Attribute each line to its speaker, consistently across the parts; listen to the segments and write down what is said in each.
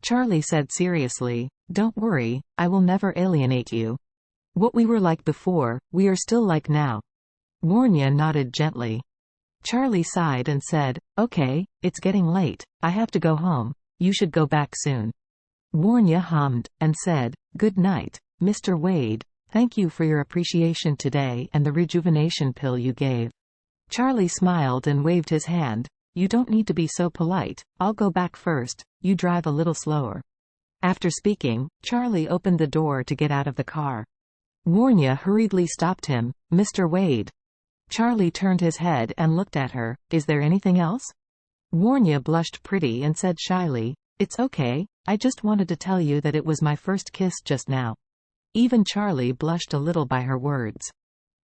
Speaker 1: Charlie said seriously, "Don't worry, I will never alienate you. What we were like before, we are still like now." Warnya nodded gently. Charlie sighed and said, "Okay, it's getting late, I have to go home. You should go back soon." Warnya hummed, and said, "Good night, Mr. Wade. Thank you for your appreciation today and the rejuvenation pill you gave." Charlie smiled and waved his hand. "You don't need to be so polite, I'll go back first, you drive a little slower." After speaking, Charlie opened the door to get out of the car. Warnya hurriedly stopped him. "Mr. Wade." Charlie turned his head and looked at her. "Is there anything else?" Warnya blushed pretty and said shyly, "It's okay, I just wanted to tell you that it was my first kiss just now." Even Charlie blushed a little by her words.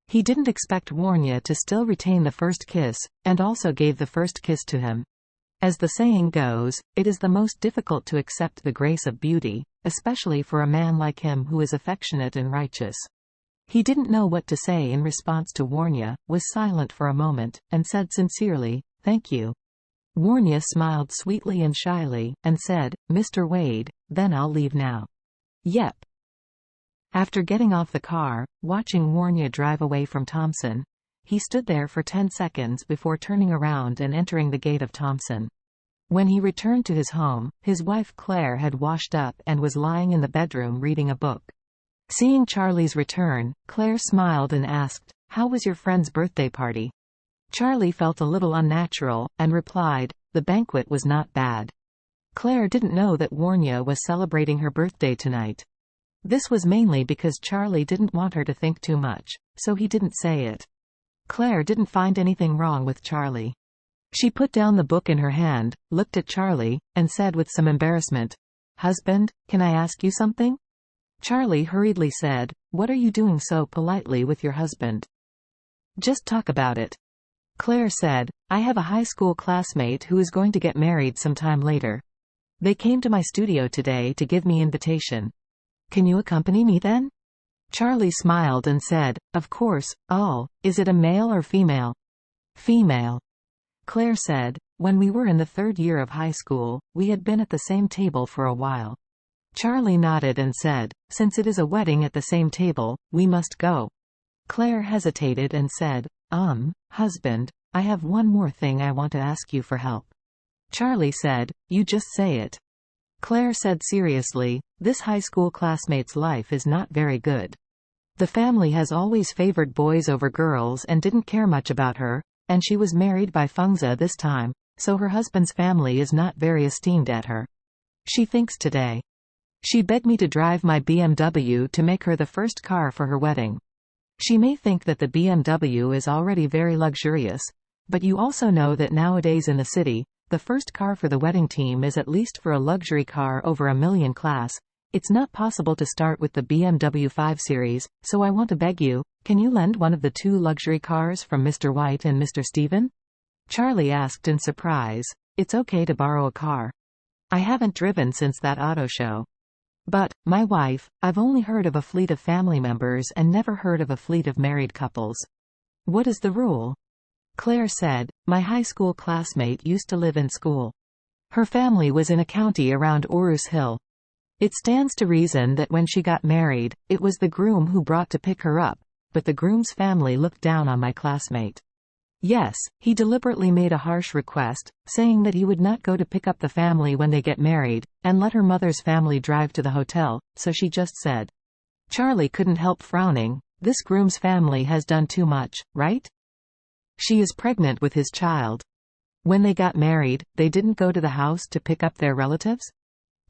Speaker 1: He didn't expect Warnya to still retain the first kiss, and also gave the first kiss to him. As the saying goes, it is the most difficult to accept the grace of beauty, especially for a man like him who is affectionate and righteous. He didn't know what to say in response to Warnya, was silent for a moment, and said sincerely, "Thank you." Warnya smiled sweetly and shyly, and said, "Mr. Wade, then I'll leave now." "Yep." After getting off the car, watching Warnya drive away from Thompson, he stood there for 10 seconds before turning around and entering the gate of Thompson. When he returned to his home, his wife Claire had washed up and was lying in the bedroom reading a book. Seeing Charlie's return, Claire smiled and asked, "How was your friend's birthday party?" Charlie felt a little unnatural, and replied, "The banquet was not bad." Claire didn't know that Warnya was celebrating her birthday tonight. This was mainly because Charlie didn't want her to think too much, so he didn't say it. Claire didn't find anything wrong with Charlie. She put down the book in her hand, looked at Charlie, and said with some embarrassment, "Husband, can I ask you something?" Charlie hurriedly said, "What are you doing so politely with your husband?" "Just talk about it." Claire said, "I have a high school classmate who is going to get married sometime later. They came to my studio today to give me invitation. Can you accompany me then?" Charlie smiled and said, "Of course. Oh, is it a male or female?" "Female." Claire said, "When we were in the 3rd year of high school, we had been at the same table for a while." Charlie nodded and said, "Since it is a wedding at the same table, we must go." Claire hesitated and said, Husband, I have one more thing I want to ask you for help." Charlie said, "You just say it." Claire said seriously, "This high school classmate's life is not very good. The family has always favored boys over girls and didn't care much about her, and she was married by Fengza this time, so her husband's family is not very esteemed at her. She thinks today. She begged me to drive my BMW to make her the first car for her wedding. She may think that the BMW is already very luxurious, but you also know that nowadays in the city, the first car for the wedding team is at least for a luxury car over $1 million class. It's not possible to start with the BMW 5 Series, so I want to beg you, can you lend one of the 2 luxury cars from Mr. White and Mr. Steven?" Charlie asked in surprise, "It's okay to borrow a car. I haven't driven since that auto show. But, my wife, I've only heard of a fleet of family members and never heard of a fleet of married couples. What is the rule?" Claire said, "My high school classmate used to live in school. Her family was in a county around Orus Hill. It stands to reason that when she got married, it was the groom who brought to pick her up, but the groom's family looked down on my classmate. Yes, he deliberately made a harsh request, saying that he would not go to pick up the family when they get married, and let her mother's family drive to the hotel, so she just said." Charlie couldn't help frowning. This groom's family has done too much, right? She is pregnant with his child. When they got married, they didn't go to the house to pick up their relatives?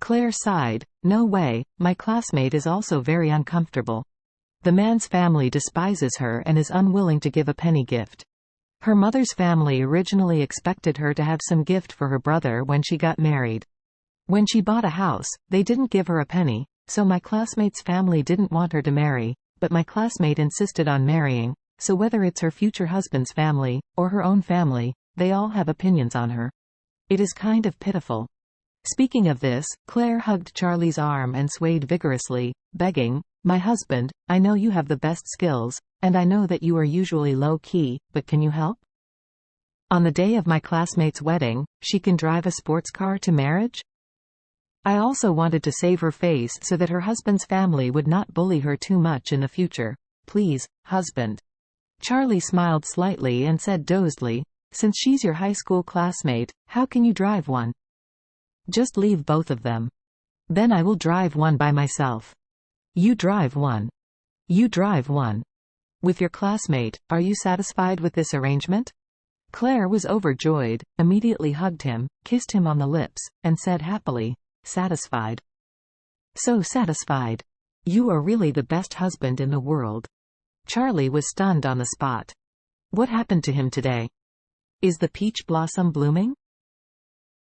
Speaker 1: Claire sighed, "No way, my classmate is also very uncomfortable. The man's family despises her and is unwilling to give a penny gift. Her mother's family originally expected her to have some gift for her brother when she got married. When she bought a house, they didn't give her a penny, so my classmate's family didn't want her to marry, but my classmate insisted on marrying, so whether it's her future husband's family, or her own family, they all have opinions on her. It is kind of pitiful." Speaking of this, Claire hugged Charlie's arm and swayed vigorously, begging, "My husband, I know you have the best skills, and I know that you are usually low-key, but can you help? On the day of my classmate's wedding, she can drive a sports car to marriage?" I also wanted to save her face so that her husband's family would not bully her too much in the future. Please, husband. Charlie smiled slightly and said dozedly, since she's your high school classmate, how can you drive one? Just leave both of them. Then I will drive one by myself. You drive one. You drive one. With your classmate, are you satisfied with this arrangement? Claire was overjoyed, immediately hugged him, kissed him on the lips, and said happily, satisfied. So satisfied. You are really the best husband in the world. Charlie was stunned on the spot. What happened to him today? Is the peach blossom blooming?